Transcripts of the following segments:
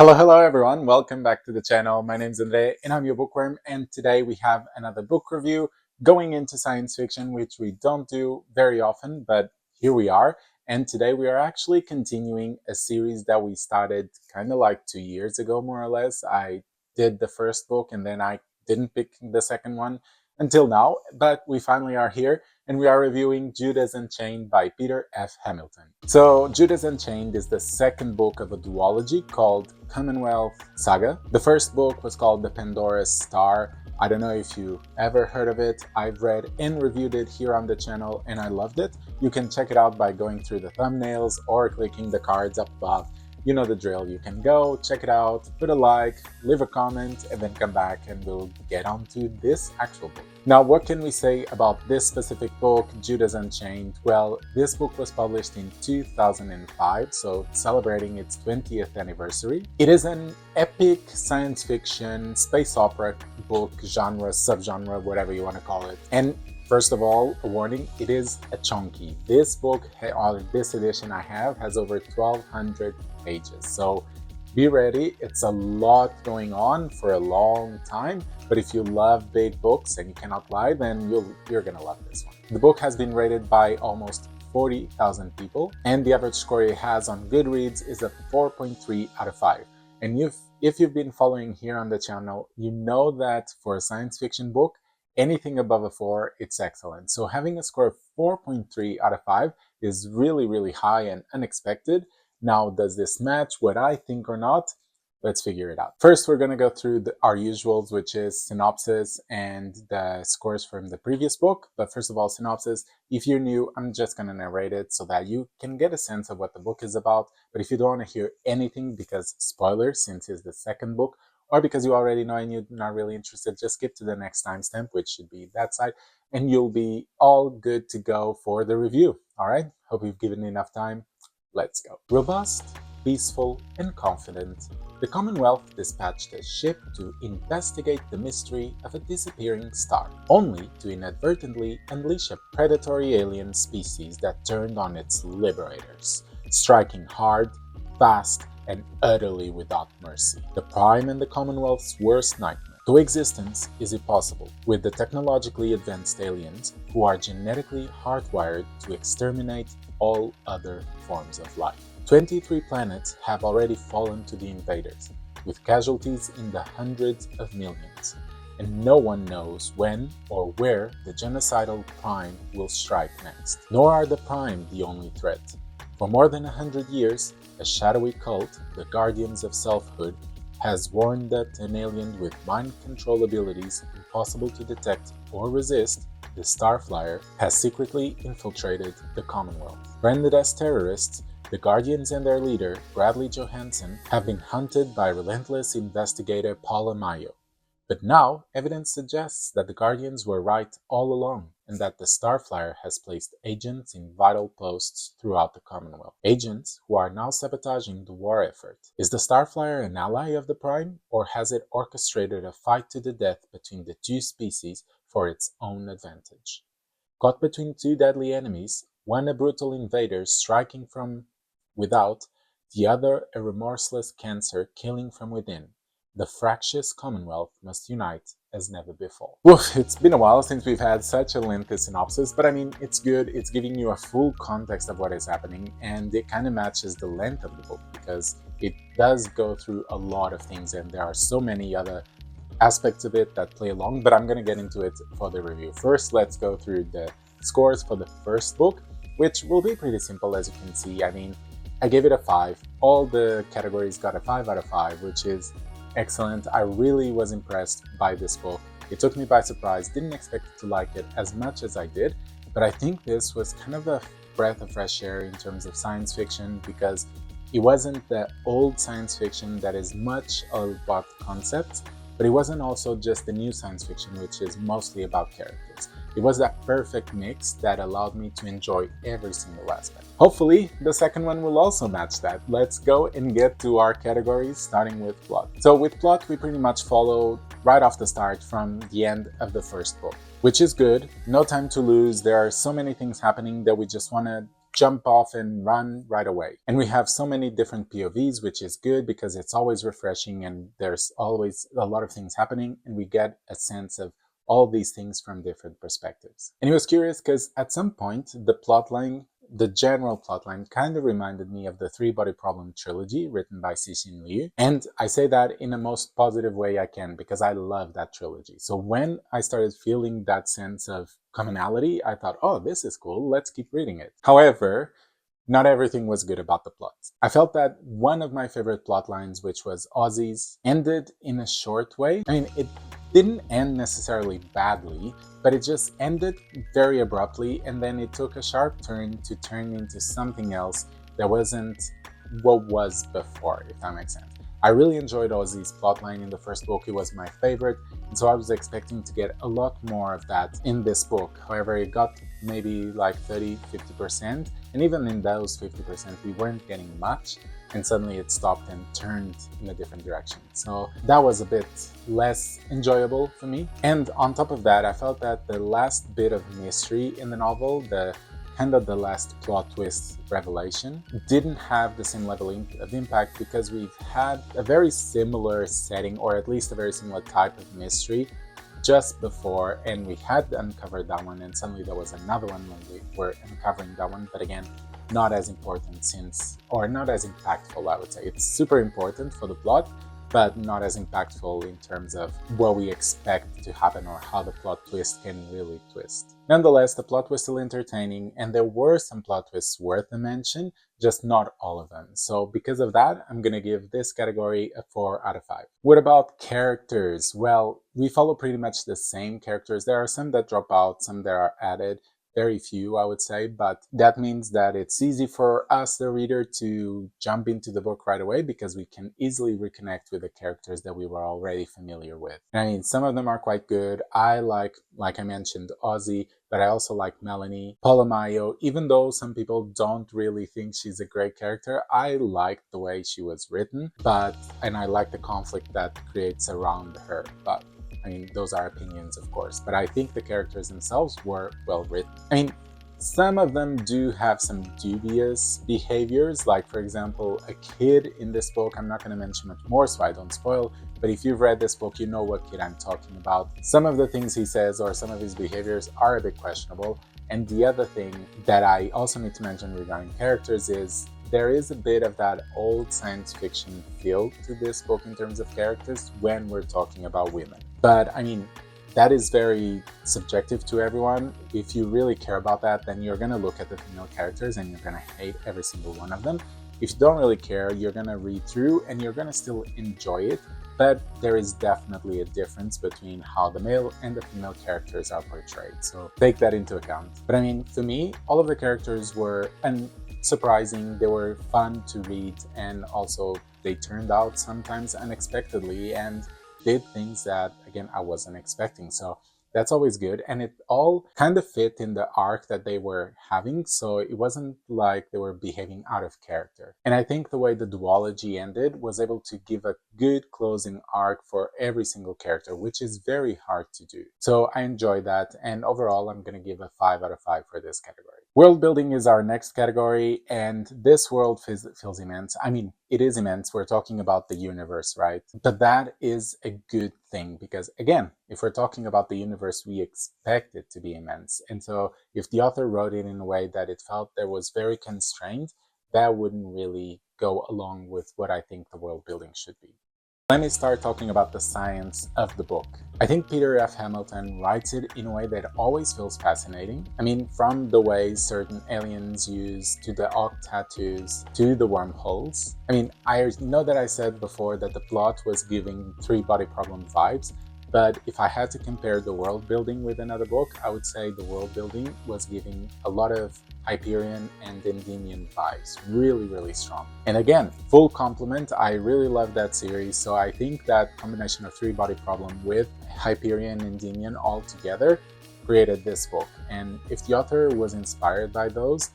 Hello everyone, welcome back to the channel. My name is Andre and I'm your bookworm, and today we have another book review going into science fiction, which we don't do very often, but here we are. And today we are actually continuing a series that we started kind of like 2 years ago, more or less. I did the first book and then I didn't pick the second one until now, but we finally are here and we are reviewing Judas Unchained by Peter F. Hamilton. So Judas Unchained is the second book of a duology called Commonwealth Saga. The first book was called The Pandora's Star. I don't know if you ever heard of it. I've read and reviewed it here on the channel and I loved it. You can check it out by going through the thumbnails or clicking the cards up above. You know the drill. You can go, check it out, put a like, leave a comment, and then come back and we'll get on to this actual book. Now, what can we say about this specific book, Judas Unchained? Well, this book was published in 2005, so celebrating its 20th anniversary. It is an epic science fiction, space opera book, genre, subgenre, whatever you want to call it. And first of all, a warning, it is a chunky. This book, or this edition I have, has over 1,200 pages. So be ready, it's a lot going on for a long time, but if you love big books and you cannot lie, then you're gonna love this one. The book has been rated by almost 40,000 people, and the average score it has on Goodreads is a 4.3 out of 5. And if you've been following here on the channel, you know that for a science fiction book, anything above a 4, it's excellent. So having a score of 4.3 out of 5 is really high and unexpected. Now, does this match what I think or not? Let's figure it out. First, we're going to go through our usuals, which is synopsis and the scores from the previous book. But first of all, synopsis. If you're new, I'm just going to narrate it so that you can get a sense of what the book is about. But if you don't want to hear anything, because spoilers, since it's the second book, or because you already know and you're not really interested, just skip to the next timestamp, which should be that side, and you'll be all good to go for the review. All right? Hope you've given enough time. Let's go. Robust, peaceful, and confident, the Commonwealth dispatched a ship to investigate the mystery of a disappearing star, only to inadvertently unleash a predatory alien species that turned on its liberators, striking hard, fast, and utterly without mercy. The Prime and the Commonwealth's worst nightmare. Coexistence is impossible with the technologically advanced aliens who are genetically hardwired to exterminate all other forms of life. 23 planets have already fallen to the invaders, with casualties in the hundreds of millions, and no one knows when or where the genocidal Prime will strike next. Nor are the Prime the only threat. For more than 100 years, a shadowy cult, the Guardians of Selfhood, has warned that an alien with mind control abilities impossible to detect or resist, the Starflyer, has secretly infiltrated the Commonwealth. Branded as terrorists, the Guardians and their leader, Bradley Johansson, have been hunted by relentless investigator Paula Mayo. But now, evidence suggests that the Guardians were right all along, and that the Starflyer has placed agents in vital posts throughout the Commonwealth. Agents who are now sabotaging the war effort. Is the Starflyer an ally of the Prime, or has it orchestrated a fight to the death between the two species for its own advantage? Caught between two deadly enemies, one a brutal invader striking from without, the other a remorseless cancer killing from within, the fractious Commonwealth must unite as never before. Woof, it's been a while since we've had such a lengthy synopsis, but I mean, it's good. It's giving you a full context of what is happening, and it kind of matches the length of the book because it does go through a lot of things, and there are so many other aspects of it that play along, but I'm going to get into it for the review. First, let's go through the scores for the first book, which will be pretty simple, as you can see. I mean, I gave it a 5. All the categories got a 5 out of 5, which is excellent. I really was impressed by this book. It took me by surprise. Didn't expect to like it as much as I did, but I think this was kind of a breath of fresh air in terms of science fiction, because it wasn't the old science fiction that is much about concepts, but it wasn't also just the new science fiction, which is mostly about characters. It was that perfect mix that allowed me to enjoy every single aspect. Hopefully, the second one will also match that. Let's go and get to our categories, starting with plot. So with plot, we pretty much follow right off the start from the end of the first book, which is good. No time to lose. There are so many things happening that we just want to jump off and run right away. And we have so many different POVs, which is good because it's always refreshing and there's always a lot of things happening, and we get a sense of all these things from different perspectives. And it was curious because at some point the general plotline kind of reminded me of the Three Body Problem trilogy written by Cixin Liu. And I say that in the most positive way I can because I love that trilogy. So when I started feeling that sense of commonality, I thought, oh, this is cool, let's keep reading it. However, not everything was good about the plot. I felt that one of my favorite plot lines, which was Ozzy's, ended in a short way. I mean, it didn't end necessarily badly, but it just ended very abruptly, and then it took a sharp turn to turn into something else that wasn't what was before, if that makes sense. I really enjoyed Ozzy's plotline in the first book. It was my favorite, and so I was expecting to get a lot more of that in this book. However, it got maybe like 30-50%, and even in those 50%, we weren't getting much, and suddenly it stopped and turned in a different direction. So that was a bit less enjoyable for me. And on top of that, I felt that the last bit of mystery in the novel, the last plot twist revelation, didn't have the same level of impact because we've had a very similar setting, or at least a very similar type of mystery just before, and we had uncovered that one, and suddenly there was another one when we were uncovering that one, but again, not as important or not as impactful, I would say. It's super important for the plot, but not as impactful in terms of what we expect to happen or how the plot twist can really twist. Nonetheless, the plot was still entertaining, and there were some plot twists worth a mention, just not all of them. So because of that, I'm gonna give this category a 4 out of 5. What about characters? Well, we follow pretty much the same characters. There are some that drop out, some that are added. Very few, I would say, but that means that it's easy for us, the reader, to jump into the book right away because we can easily reconnect with the characters that we were already familiar with. And I mean, some of them are quite good. I like I mentioned, Ozzy, but I also like Melanie, Polamayo. Even though some people don't really think she's a great character, I like the way she was written, and I like the conflict that creates around her. But I mean, those are opinions, of course, but I think the characters themselves were well written. I mean, some of them do have some dubious behaviors, like, for example, a kid in this book. I'm not going to mention much more so I don't spoil, but if you've read this book, you know what kid I'm talking about. Some of the things he says or some of his behaviors are a bit questionable. And the other thing that I also need to mention regarding characters is there is a bit of that old science fiction feel to this book in terms of characters when we're talking about women. But I mean, that is very subjective to everyone. If you really care about that, then you're going to look at the female characters and you're going to hate every single one of them. If you don't really care, you're going to read through and you're going to still enjoy it. But there is definitely a difference between how the male and the female characters are portrayed. So take that into account. But I mean, for me, all of the characters were surprising, they were fun to read, and also they turned out sometimes unexpectedly and did things that, again, I wasn't expecting. So that's always good. And it all kind of fit in the arc that they were having. So it wasn't like they were behaving out of character. And I think the way the duology ended was able to give a good closing arc for every single character, which is very hard to do. So I enjoyed that. And overall, I'm going to give a 5 out of 5 for this category. World building is our next category, and this world feels immense. I mean, it is immense. We're talking about the universe, right? But that is a good thing because, again, if we're talking about the universe, we expect it to be immense. And so if the author wrote it in a way that it felt that was very constrained, that wouldn't really go along with what I think the world building should be. Let me start talking about the science of the book. I think Peter F. Hamilton writes it in a way that always feels fascinating. I mean, from the way certain aliens use to the Ock tattoos to the wormholes. I mean, I know that I said before that the plot was giving Three Body Problem vibes, but if I had to compare the world building with another book, I would say the world building was giving a lot of Hyperion and Endymion vibes. Really, really strong. And again, full compliment. I really love that series. So I think that combination of Three Body Problem with Hyperion and Endymion all together created this book. And if the author was inspired by those,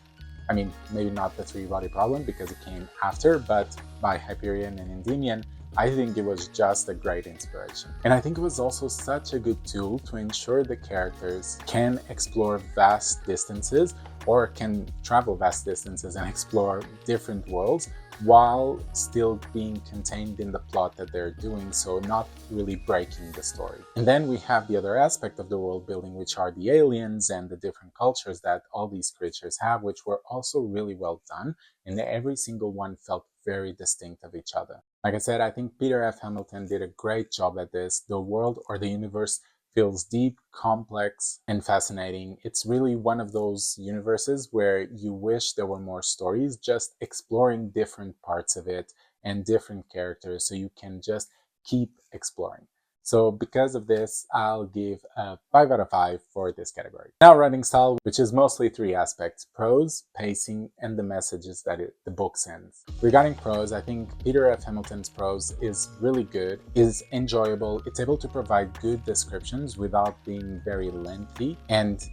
I mean, maybe not the Three Body Problem because it came after, but by Hyperion and Endymion, I think it was just a great inspiration. And I think it was also such a good tool to ensure the characters can explore vast distances or can travel vast distances and explore different worlds while still being contained in the plot that they're doing, so not really breaking the story. And then we have the other aspect of the world building, which are the aliens and the different cultures that all these creatures have, which were also really well done, and every single one felt very distinct of each other. Like I said, I think Peter F. Hamilton did a great job at this. The world or the universe feels deep, complex, and fascinating. It's really one of those universes where you wish there were more stories, just exploring different parts of it and different characters so you can just keep exploring. So because of this, I'll give a 5 out of 5 for this category. Now, writing style, which is mostly three aspects: prose, pacing, and the messages that the book sends. Regarding prose, I think Peter F. Hamilton's prose is really good, is enjoyable, it's able to provide good descriptions without being very lengthy, and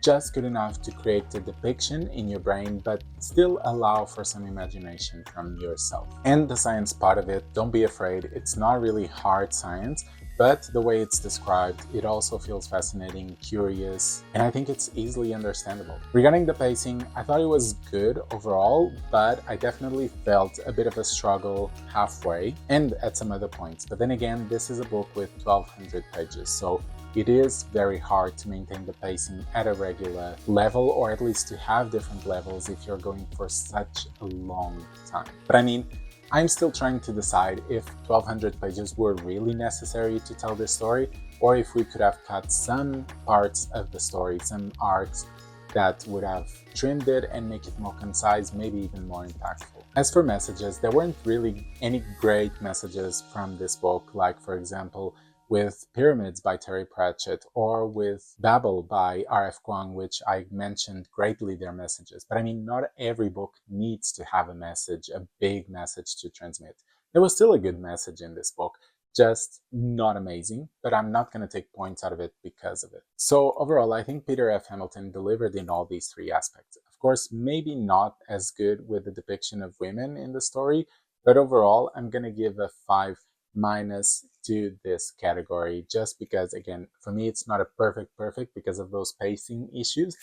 just good enough to create a depiction in your brain, but still allow for some imagination from yourself. And the science part of it, don't be afraid, it's not really hard science, but the way it's described, it also feels fascinating, curious, and I think it's easily understandable. Regarding the pacing, I thought it was good overall, but I definitely felt a bit of a struggle halfway and at some other points. But then again, this is a book with 1,200 pages, so it is very hard to maintain the pacing at a regular level, or at least to have different levels if you're going for such a long time. But I mean, I'm still trying to decide if 1,200 pages were really necessary to tell this story, or if we could have cut some parts of the story, some arcs that would have trimmed it and make it more concise, maybe even more impactful. As for messages, there weren't really any great messages from this book, like for example, with Pyramids by Terry Pratchett or with Babel by R.F. Kuang, which I mentioned greatly their messages. But I mean, not every book needs to have a message, a big message to transmit. There was still a good message in this book, just not amazing, but I'm not going to take points out of it because of it. So overall, I think Peter F. Hamilton delivered in all these three aspects. Of course, maybe not as good with the depiction of women in the story, but overall, I'm going to give a 5 minus to this category, just because, again, for me it's not a perfect because of those pacing issues,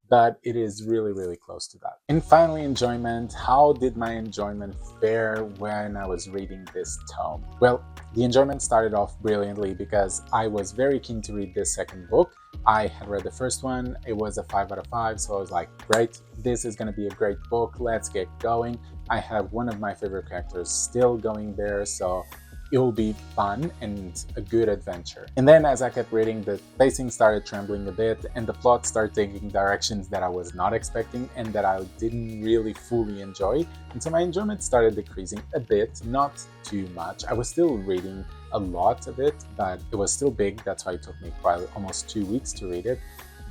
but it is really, really close to that. And finally, enjoyment. How did my enjoyment fare when I was reading this tome? Well, the enjoyment started off brilliantly because I was very keen to read this second book. I had read the first one, it was a 5 out of 5, so I was like, great, this is going to be a great book, let's get going. I have one of my favorite characters still going there, so it will be fun and a good adventure. And then as I kept reading, the pacing started trembling a bit and the plot started taking directions that I was not expecting and that I didn't really fully enjoy. And so my enjoyment started decreasing a bit, not too much. I was still reading a lot of it, but it was still big. That's why it took me almost 2 weeks to read it.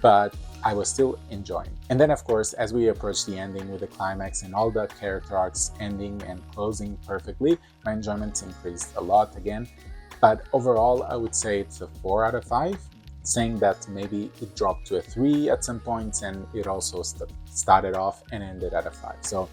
But I was still enjoying. And then, of course, as we approach the ending with the climax and all the character arcs ending and closing perfectly, my enjoyment increased a lot again. But overall, I would say it's a 4 out of 5, saying that maybe it dropped to a 3 at some points, and it also started off and ended at a 5. So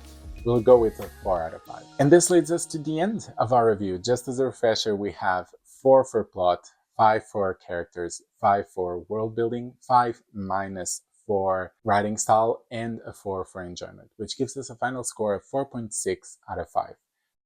we'll go with a 4 out of 5. And this leads us to the end of our review. Just as a refresher, we have 4 for plot, 5 for characters, 5 for world building, 5 minus for writing style, and a 4 for enjoyment, which gives us a final score of 4.6 out of 5.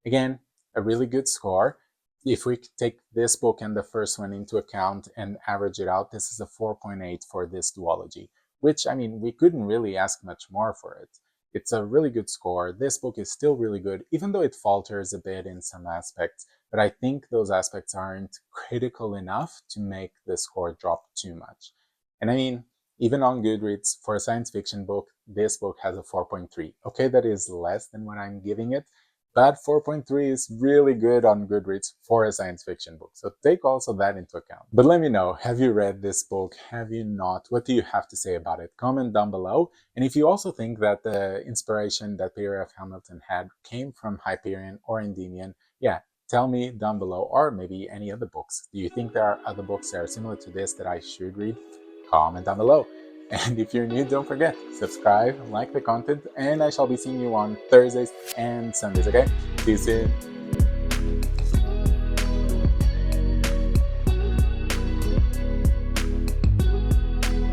Again, a really good score. If we take this book and the first one into account and average it out, this is a 4.8 for this duology, which, I mean, we couldn't really ask much more for it. It's a really good score. This book is still really good, even though it falters a bit in some aspects. But I think those aspects aren't critical enough to make the score drop too much. And I mean, even on Goodreads, for a science fiction book, this book has a 4.3. Okay, that is less than what I'm giving it, but 4.3 is really good on Goodreads for a science fiction book. So take also that into account. But let me know, have you read this book? Have you not? What do you have to say about it? Comment down below. And if you also think that the inspiration that Peter F. Hamilton had came from Hyperion or Endymion, yeah, tell me down below, or maybe any other books. Do you think there are other books that are similar to this that I should read? Comment down below. And if you're new, don't forget, subscribe, like the content, and I shall be seeing you on Thursdays and Sundays, okay? See you soon.